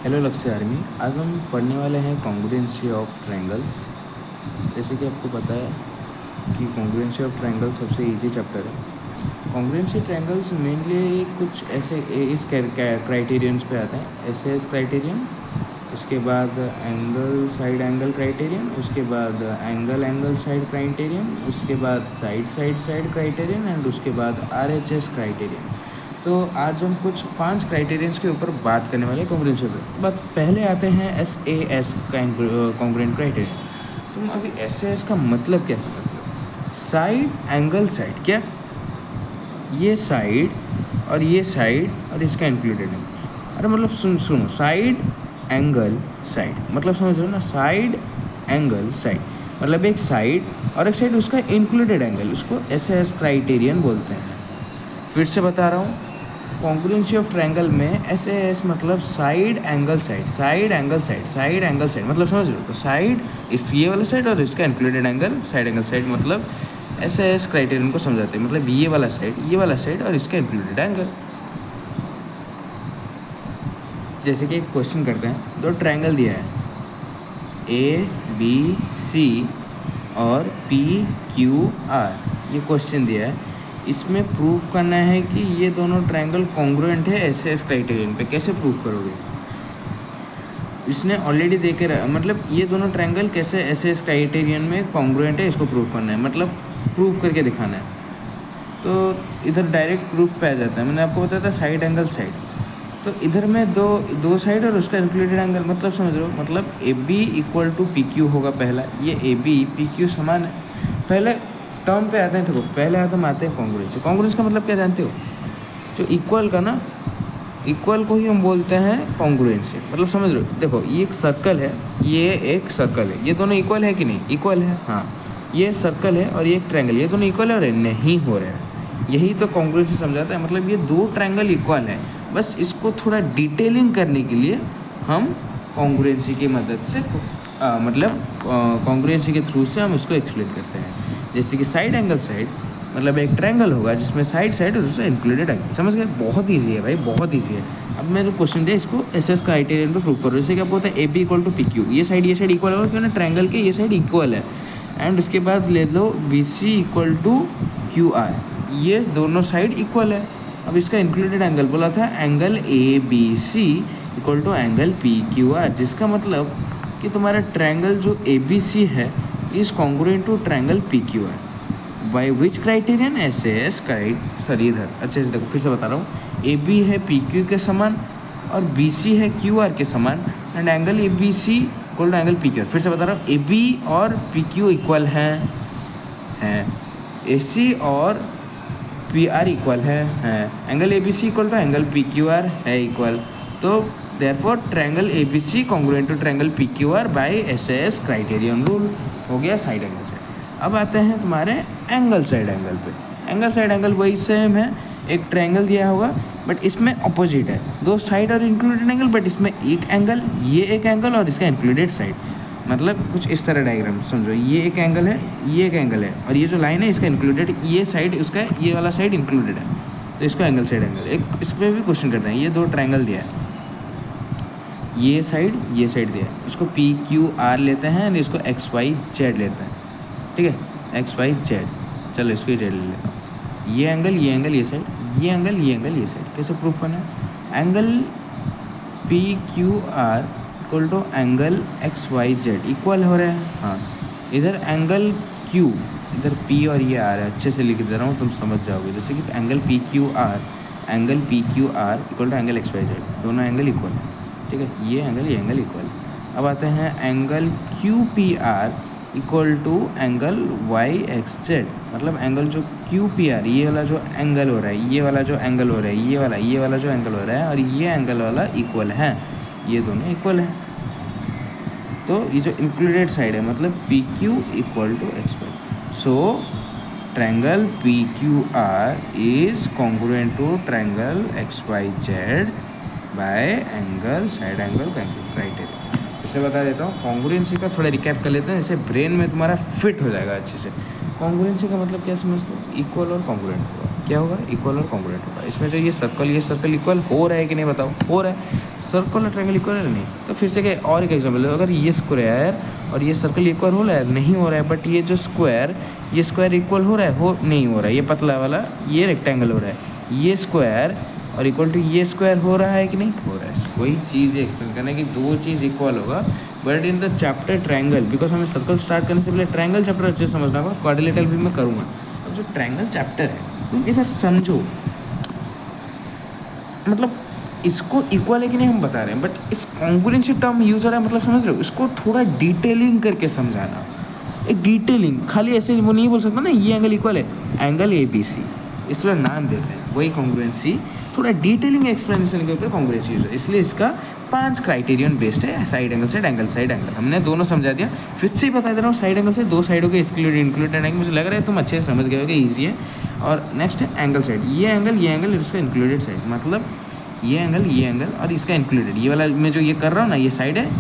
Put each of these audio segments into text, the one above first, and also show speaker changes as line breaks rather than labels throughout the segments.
Hello लक्ष्य army, आज हम पढ़ने वाले हैं कॉन्ग्रुएंसी ऑफ ट्रायंगल्स। जैसे कि आपको पता है कि कॉन्ग्रुएंसी ऑफ ट्रायंगल सबसे इजी चैप्टर है। कॉन्ग्रुएंसी ट्रायंगल्स मेनली कुछ ऐसे इस क्राइटेरियंस पे आते हैं। एस क्राइटेरियन, उसके बाद एंगल साइड एंगल क्राइटेरियन, उसके बाद एंगल एंगल साइड क्राइटेरियन, उसके बाद side side side criterion and उसके बाद RHS क्राइटेरियन। तो आज हम कुछ 5 क्राइटेरियंस के ऊपर बात करने वाले हैं कॉन्ग्रुएंसी पे। बट पहले आते हैं SAS कॉन्ग्रुएंट क्राइटेरियन। तुम अभी SAS का मतलब क्या समझते हो? साइड एंगल साइड, क्या ये साइड और इसका इंक्लूडेड है। अरे मतलब सुनो, साइड एंगल साइड मतलब समझ लो ना, साइड एंगल साइड मतलब एक साइड और एक साइड उसका इंक्लूडेड एंगल, उसको SAS क्राइटेरियन बोलते हैं। फिर से बता रहा हूँ, कॉन्ग्रुएंसी ऑफ ट्रायंगल में SAS मतलब side angle side, side angle side, side angle side मतलब समझ लो। तो साइड इस ये वाला साइड और इसका included angle side angle side मतलब SAS क्राइटेरियन को समझाते हैं। मतलब ये वाला साइड और इसका इंक्लूडेड एंगल। जैसे कि एक क्वेश्चन करते हैं, दो ट्रायंगल दिया है ABC और PQR, ये क्वेश्चन दिया है। इसमें प्रूव करना है कि ये दोनों ट्रायंगल कॉन्ग्रुएंट है SAS क्राइटेरियन पे। कैसे प्रूव करोगे? इसने ऑलरेडी दे के मतलब ये दोनों ट्रायंगल कैसे SAS क्राइटेरियन में कॉन्ग्रुएंट है, इसको प्रूव करना है, मतलब प्रूव करके दिखाना है। तो इधर डायरेक्ट प्रूफ पे आ जाता है। मैंने आपको बताया था साइड एंगल साइड, तो इधर में दो साइड और उसका इंक्लूडेड एंगल मतलब समझ लो। मतलब AB इक्वल टू PQ होगा पहला, ये AB PQ समान है। पहले टर्म पे आते हैं, देखो पहले आते हैं कॉन्ग्रुएंस। कॉन्ग्रुएंस का मतलब क्या जानते हो? जो इक्वल का ना, इक्वल को ही हम बोलते हैं कॉन्ग्रुएंस। मतलब समझ लो, देखो ये एक सर्कल है, ये एक सर्कल है, ये दोनों इक्वल है कि नहीं? इक्वल है, हाँ। ये सर्कल है और ये एक ट्रायंगल, ये दोनों इक्वल है और नहीं हो रहे हैं। यही तो कॉन्ग्रुएंसी समझाता है। मतलब ये दो ट्रायंगल इक्वल है, बस इसको थोड़ा डिटेलिंग करने के लिए हम कॉन्ग्रुएंसी की मदद से मतलब कॉन्ग्रुएंसी के थ्रू से हम इसको एक्सप्लेन करते हैं। जैसे कि साइड एंगल साइड मतलब एक ट्रायंगल होगा जिसमें साइड साइड और उससे इंक्लूडेड एंगल। समझ गए? बहुत ईजी है भाई, बहुत ईजी है। अब मैं जो क्वेश्चन दिया इसको SS क्राइटेरियन पे प्रूव करो। जैसे कि आपको होता है AB इक्वल टू PQ, ये साइड इक्वल होगा क्यों ना, ट्रायंगल के ये साइड इक्वल है। एंड उसके बाद ले लो BC इक्वल टू QR, ये दोनों साइड इक्वल है। अब इसका इंक्लूडेड एंगल बोला था angle ABC equal to angle PQR, जिसका मतलब कि तुम्हारा ट्रायंगल जो ABC है is congruent to triangle PQR by which criterion? SAS sorry इधर अच्छे से देखो, फिर से बता रहा हूँ। AB है PQ के समान और BC है QR के समान and angle ABC equal to angle PQR। फिर से बता रहा हूँ, AB और PQ इक्वल हैं, AC और PR इक्वल है, angle ABC equal to angle PQR है इक्वल। तो therefore triangle ABC congruent to triangle PQR by SAS criterion rule. हो गया साइड एंगल साइड। अब आते हैं तुम्हारे एंगल साइड एंगल पे। एंगल साइड एंगल वही सेम है, एक ट्रायंगल दिया होगा बट इसमें अपोजिट है, दो साइड और इंक्लूडेड एंगल, बट इसमें एक एंगल, ये एक एंगल और इसका इंक्लूडेड साइड। मतलब कुछ इस तरह डायग्राम समझो, ये एक एंगल है, ये एक एंगल है और ये जो लाइन है इसका इंक्लूडेड, ये साइड उसका ये वाला साइड इंक्लूडेड है, तो इसको एंगल साइड एंगल। एक इस पर भी क्वेश्चन करते हैं, ये दो ट्रायंगल दिया है, ये साइड दिया है, इसको PQR लेते हैं और इसको XYZ लेते हैं, ठीक है, XYZ। चलो इसको ही Z ले लेता हूँ। ये एंगल ये साइड, ये एंगल ये साइड। कैसे प्रूफ करना है? Angle PQR equal to angle XYZ equal हो रहा है, हाँ। इधर एंगल Q, इधर P और ये R है, अच्छे से लिख दे रहा हूँ, तुम समझ जाओगे। जैसे कि angle PQR equal to angle XYZ, दोनों एंगल इक्वल है, ठीक है। ये एंगल इक्वल। अब आते हैं angle QPR equal to angle YXZ। मतलब एंगल जो QPR, ये वाला जो एंगल हो रहा है, ये वाला जो एंगल हो रहा है, ये वाला जो एंगल हो रहा है और ये एंगल वाला इक्वल है, ये दोनों इक्वल है। तो ये जो इंक्लूडेड साइड है मतलब PQ equal to XY। So triangle PQR is congruent to triangle XYZ by angle side angle criteria. इसे बता देता हूँ, कॉन्ग्रुएंसी का थोड़ा रिकैप कर लेते हैं, जैसे ब्रेन में तुम्हारा फिट हो जाएगा अच्छे से। कॉन्ग्रुएंसी का मतलब क्या समझते हो? इक्वल और कॉन्ग्रुएंट होगा। क्या होगा, इक्वल और कॉन्ग्रुएंट होगा। इसमें जो ये सर्कल इक्वल हो रहा है कि नहीं बताओ, हो रहा है, सर्कल और ट्रायंगल इक्वल है नहीं। तो फिर से क्या, और एक एग्जाम्पल है, अगर ये स्क्वायर और ये सर्कल इक्वल हो रहा है, नहीं हो रहा है, बट ये जो ये स्क्वायर इक्वल हो रहा है, हो नहीं हो रहा है, ये पतला वाला ये रेक्टेंगल हो रहा है, ये स्क्वायर और इक्वल टू ये स्क्वायर हो रहा है कि नहीं हो रहा है। वही चीज़ एक्सप्लेन करना है कि दो चीज़ इक्वल होगा, but in the chapter triangle, because हमें सर्कल स्टार्ट करने से पहले ट्रायंगल चैप्टर अच्छे से समझना होगा, क्वाड्रिलेटरल भी मैं करूँगा। अब जो ट्रायंगल चैप्टर है तुम इधर समझो, मतलब इसको इक्वल है कि नहीं हम बता रहे हैं, बट इस कॉन्ग्रुएंसी टर्म यूज हो रहा है, मतलब समझ रहे हो, इसको थोड़ा डिटेलिंग करके समझाना। एक डिटेलिंग, खाली ऐसे वो नहीं बोल सकता ना ये एंगल इक्वल है, एंगल ABC, इसलिए नाम देते हैं, वही कॉन्ग्रुएंसी, थोड़ा डिटेलिंग एक्सप्लेनेशन के ऊपर कॉन्ग्रुएंसी यूज है, इसलिए इसका 5 क्राइटेरियन बेस्ड है, साइड एंगल साइड एंगल हमने दोनों समझा दिया। फिर से बता दे रहा हूँ, साइड एंगल से दो साइडों के इंक्लूडेड एंगल, मुझे लग रहा है तुम अच्छे से समझ गए हो कि ईजी है। और नेक्स्ट है एंगल साइड, ये एंगल इसका इंक्लूडेड साइड, मतलब ये एंगल और इसका इंक्लूडेड, ये वाला मैं जो ये कर रहा हूँ ना, ये साइड है,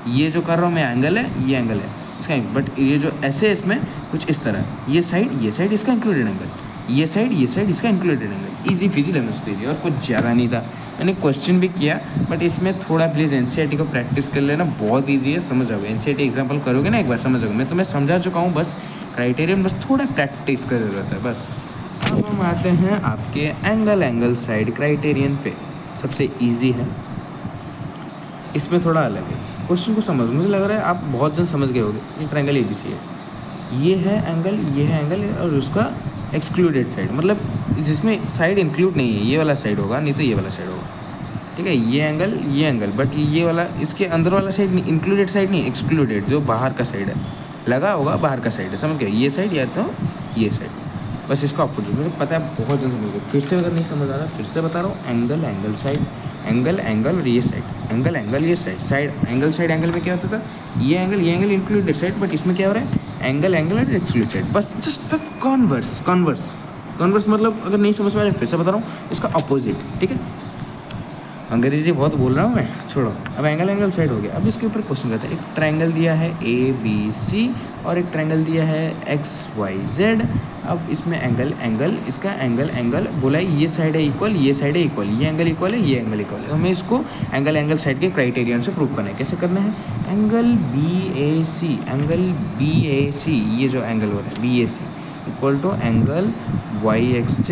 ये जो कर रहा हूँ मैं एंगल है, ये एंगल है इसका, बट ये जो ऐसे इसमें कुछ इस तरह, ये साइड इसका इंक्लूडेड एंगल, ये साइड इसका included angle. Easy Fiji lemon squeezy, और कुछ ज़्यादा नहीं था। मैंने क्वेश्चन भी किया, बट इसमें थोड़ा प्लीज़ एनसीईआरटी को प्रैक्टिस कर लेना, बहुत ईजी है, समझ आओगे। एनसीईआरटी एग्जाम्पल करोगे ना एक बार समझ आओगे, मैं तुम्हें समझा चुका हूँ, बस क्राइटेरियन बस थोड़ा प्रैक्टिस कर जरूरत है बस। अब हम आते हैं आपके एंगल साइड क्राइटेरियन पे, सबसे ईजी है, इसमें थोड़ा अलग है। क्वेश्चन को समझ, मुझे लग रहा है आप बहुत जन समझ गए होंगे। ये ट्रायंगल ABC है, ये है एंगल और उसका एक्सक्लूडेड साइड, मतलब जिसमें साइड इंक्लूड नहीं है, ये वाला साइड होगा, नहीं तो ये वाला साइड होगा, ठीक है। ये एंगल बट ये वाला, इसके अंदर वाला साइड नहीं, इंक्लूडेड साइड नहीं, एक्सक्लूडेड, जो बाहर का साइड है, लगा होगा बाहर का साइड है, समझ गए, ये साइड या तो ये साइड, बस इसका अपोजिट। मुझे पता है बहुत जन समझ गए, फिर से अगर नहीं समझ आ रहा फिर से बता रहा हूँ, एंगल साइड, एंगल और ये साइड, एंगल ये साइड एंगल में क्या होता था, ये एंगल इंक्लूडेड साइड, बट इसमें क्या हो रहा है, एंगल और एक्सक्लूडेड साइड, बस जस्ट द कॉन्वर्स मतलब अगर नहीं समझ में आ रहा फिर से बता रहा हूँ, इसका अपोजिट, ठीक है। अंग्रेजी बहुत बोल रहा हूँ मैं, छोड़ो। अब एंगल साइड हो गया। अब इसके ऊपर क्वेश्चन कहता है, एक ट्रायंगल दिया है ABC और एक ट्रायंगल दिया है XYZ। अब इसमें एंगल इसका एंगल बोला है, ये साइड है इक्वल, ये साइड है इक्वल, ये एंगल इक्वल है, ये एंगल इक्वल है। हमें इसको एंगल साइड के क्राइटेरियन से प्रूव करना है। कैसे करना है, एंगल BAC, ये जो एंगल हो रहा है BAC equal to angle YXZ,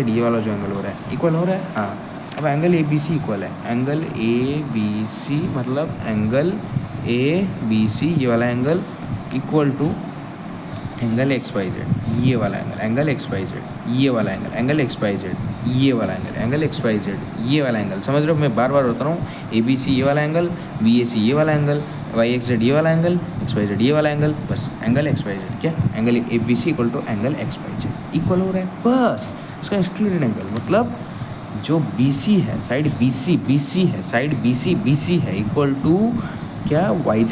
ये वाला जो एंगल हो रहा है इक्वल हो रहा है, हाँ। अब एंगल ABC इक्वल है, एंगल ABC मतलब एंगल ABC, ये वाला angle equal to angle XYZ, ये वाला एंगल XYZ, ये वाला एंगल XYZ, ये वाला एंगल XYZ, ये वाला एंगल। समझ रहे हो, मैं बार बता रहा हूँ, ABC ये वाला एंगल, BAC ये वाला एंगल, YXZ ये वाला एंगल, XYZ ये वाला एंगल, बस एंगल XYZ, क्या angle ABC equal to angle XYZ equal हो रहा है, बस उसका एक्सक्लूडेड एंगल, मतलब जो BC है, साइड BC है, साइड BC है इक्वल टू क्या, YZ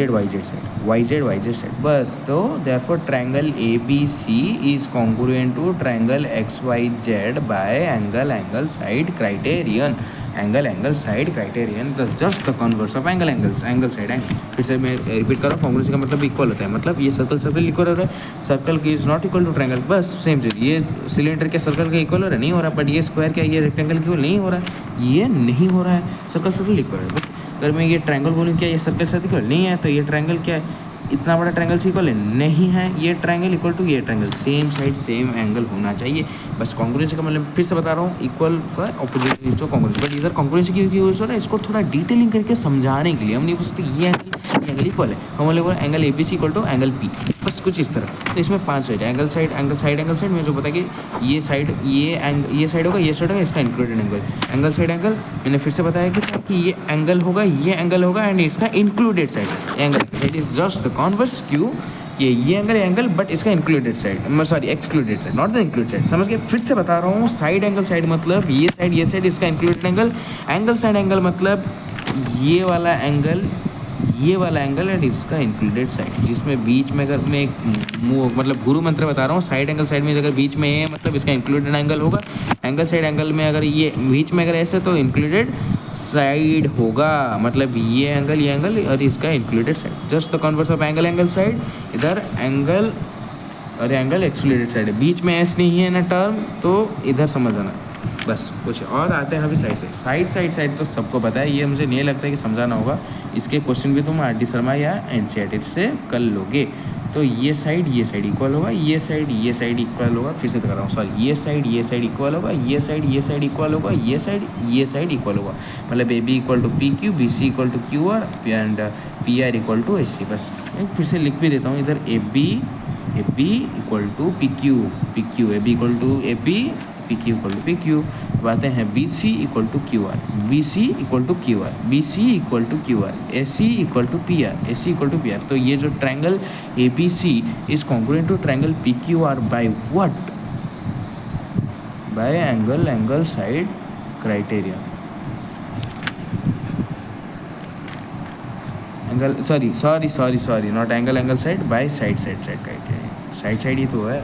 साइड, बस। तो therefore triangle ABC is congruent to triangle XYZ by angle side criterion, just the converse of angle side angle. फिर से मैं रिपीट कर रहा हूँ, कॉन्ग्रुएंसी का मतलब इक्वल होता है, मतलब ये सर्कल इक्वल हो रहा है, सर्कल की is not equal to triangle, बस सेम चीज़। ये सिलेंडर के सर्कल का इक्वल हो रहा है, नहीं हो रहा, बट ये स्क्वायर क्या, ये रेक्टेंगल इक्वल नहीं हो रहा है, ये नहीं हो रहा है, सर्कल इक्वल है, बस। अगर मैं ये ट्रायंगल बोलूँ क्या ये सर्कल से इक्वल नहीं है, तो ये ट्रायंगल क्या है, इतना बड़ा ट्रायंगल से इक्वल है, नहीं है, ये ट्रायंगल इक्वल टू ये triangle, same side same angle होना चाहिए, बस। कॉन्ग्रुएंसी का मतलब फिर से बता रहा हूँ, इक्वल का ऑपोजिट यूज हो कॉन्ग्रुएंसी, बट इधर कॉन्ग्रुएंसी की यूज हो रहा है, इसको थोड़ा डिटेलिंग करके समझाने के लिए। हम नहीं पूछ सकते ये एंगल इक्वल है, हम बोले angle ABC equal to angle P, बस कुछ इस तरह। तो इसमें 5 साइड, एंगल साइड में जो पता कि ये साइड ये साइड होगा, इसका इंक्लूडेड एंगल साइड एंगल। मैंने फिर से बताया कि ये एंगल होगा एंड इसका included side angle, it is just the converse, क्यों ये एंगल बट इसका included side, sorry excluded side, not the included side, समझ गए। फिर से बता रहा हूँ, साइड मतलब ये साइड इसका इंक्लूडेड एंगल साइड एंगल मतलब ये वाला एंगल एंड इसका इंक्लूडेड साइड, जिसमें बीच में अगर मैं मतलब गुरु मंत्र बता रहा हूँ, साइड एंगल साइड में अगर बीच में है मतलब इसका इंक्लूडेड एंगल होगा, एंगल साइड एंगल में अगर ये बीच में अगर ऐसे तो इंक्लूडेड साइड होगा, मतलब ये एंगल और इसका included side, just the converse of angle side. इधर और एंगल एक्सोलेटेड साइड है, बीच में एस नहीं है ना टर्म, तो इधर समझ आना बस। कुछ और आते हैं अभी साइड तो सबको पता है, ये मुझे नहीं लगता है कि समझाना होगा। इसके क्वेश्चन भी तुम आर डी शर्मा या एनसीईआरटी से कर लोगे। तो ये साइड इक्वल होगा, ये साइड इक्वल होगा, फिर से कर रहा हूँ सॉरी, ये साइड इक्वल होगा, ये साइड इक्वल होगा, ये साइड इक्वल होगा। मतलब A B equal to P Q, B C equal to Q R and P R equal to A C. बस फिर से लिख भी देता हूँ इधर, A B equal to P Q, A B equal to A B, P Q equal to P Q. अब आते हैं B C equal to Q R, B C equal to Q R, B C equal to Q are, A C equal to P R, A C equal to P R. तो ये जो triangle A B C is congruent to triangle P Q R by what? By angle side criteria. Sorry not angle side, by side criteria. Side ही तो है।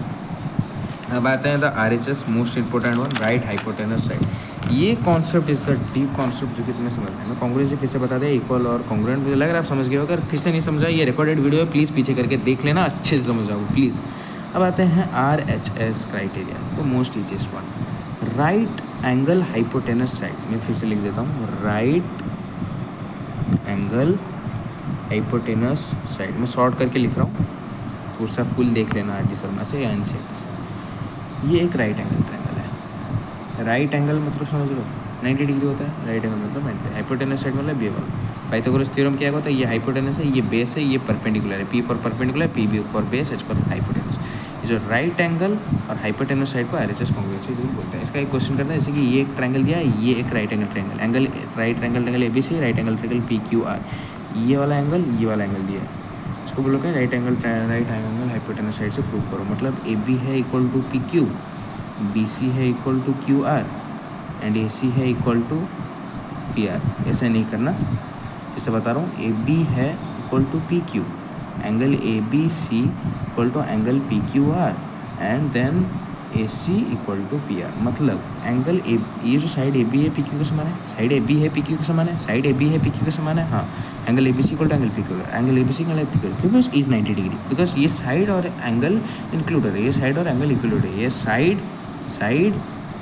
अब आते हैं the RHS most important one, right hypotenuse side. ये concept is the deep concept जो कि तुम्हें समझना है। मैं कॉन्ग्रुएंसी फिर से बता दें, इक्वल और कॉन्ग्रुएंट, मुझे लग रहा है आप समझ गए हो। अगर फिर से नहीं समझा, ये रिकॉर्डेड वीडियो है, प्लीज़ पीछे करके देख लेना, अच्छे से समझ जाओ प्लीज़। अब आते हैं RHS क्राइटेरिया, तो most easiest one, right angle hypotenuse side. मैं फिर से लिख देता हूँ, राइट एंगल हाइपोटेनस साइड। मैं शॉर्ट करके लिख रहा हूँ, पूरा फुल देख लेना आर डी शर्मा से या एनसीईआरटी से। ये एक राइट एंगल ट्रायंगल है। राइट एंगल मतलब समझ लो 90 डिग्री होता है, राइट एंगल मतलब 90। हाइपोटेनस साइड मतलब ये वाला। पाइथागोरस थ्योरम क्या होता है, ये हाइपोटेनस है, ये बेस है, ये परपेंडिकुलर है। P for perpendicular, P B for base, H for hypotenuse. ये जो राइट एंगल और हाइपोटेनस साइड को RHS कॉन्ग्रुएंसी रूल बोलते हैं। इसका एक क्वेश्चन करता है, जैसे कि ये एक ट्रायंगल दिया है, ये एक right angle triangle, right angle triangle ABC, right angle triangle PQR। ये वाला एंगल दिया है, इसको बोलोगे राइट एंगल हाइपोटेनस साइड से प्रूव करो। मतलब AB है इक्वल टू PQ, BC है equal to QR and AC है इक्वल टू PR। ऐसे नहीं करना, जैसे बता रहा हूँ, AB है equal to PQ, angle ABC equal to angle PQR and then AC equal to PR। मतलब एंगल ए, ये जो साइड AB है PQ के समान है, साइड AB है PQ के समान है, साइड AB है PQ के समान है। हाँ, angle ABC equal to angle PQ, angle ABC angle PQ, क्योंकि इज 90 डिग्री, बिकॉज ये साइड और एंगल इंक्लूडेड है, ये साइड और एंगल इंक्लूडेड है। ये side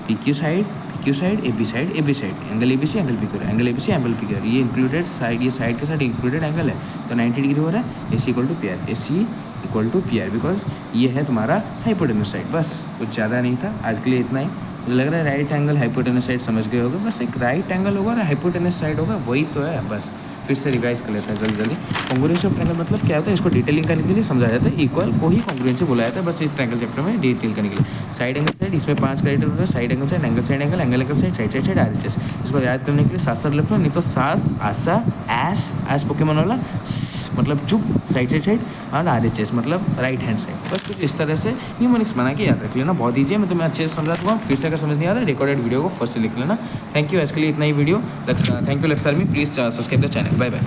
PQ side AB side angle ABC angle PQ, angle ABC angle PQ, ये included side, ये साइड के साथ इंक्लूडेड एंगल है, तो 90 डिग्री हो रहा है। AC equal to PR, AC equal to PR, because ये है तुम्हारा हाइपोटेनस साइड। बस कुछ ज़्यादा नहीं था, आज के लिए इतना ही। मुझे लग रहा है राइट एंगल हाइपोटेनस साइड समझ गए होगे। बस एक राइट एंगल होगा और हाइपोटेनस साइड होगा, वही तो है। बस फिर से रिवाइज कर लेते हैं जल्दी। कॉन्ग्रुएंसी ऑफ ट्रायंगल मतलब क्या होता है, इसको डिटेलिंग करने के लिए समझाया जाता है। इक्वल को ही कॉन्ग्रुएंसी बोला जाता है, बस इस ट्रायंगल चैप्टर में डिटेल करने के लिए। साइड एंगल साइड, इसमें 5 क्राइटेरिया होता है, side angle side, angle side angle, angle side, side RHS। इसको याद करने के लिए साथ लिख लो, नहीं तो सास आसा एस पोकेमोन वाला मतलब चुप, साइड और RHS मतलब राइट हैंड साइड। बस कुछ इस तरह से न्यूमेरिक्स बना के याद रख लेना, बहुत ईजी है। मैं तुम्हें अच्छे से समझा दूँगा। फिर से अगर समझ नहीं आ रहा है, रिकॉर्डेड वीडियो को फर्स्ट से लिख लेना। थैंक यू, आज के लिए इतना ही video. Thank you Lakshya army, please subscribe the channel. Bye bye.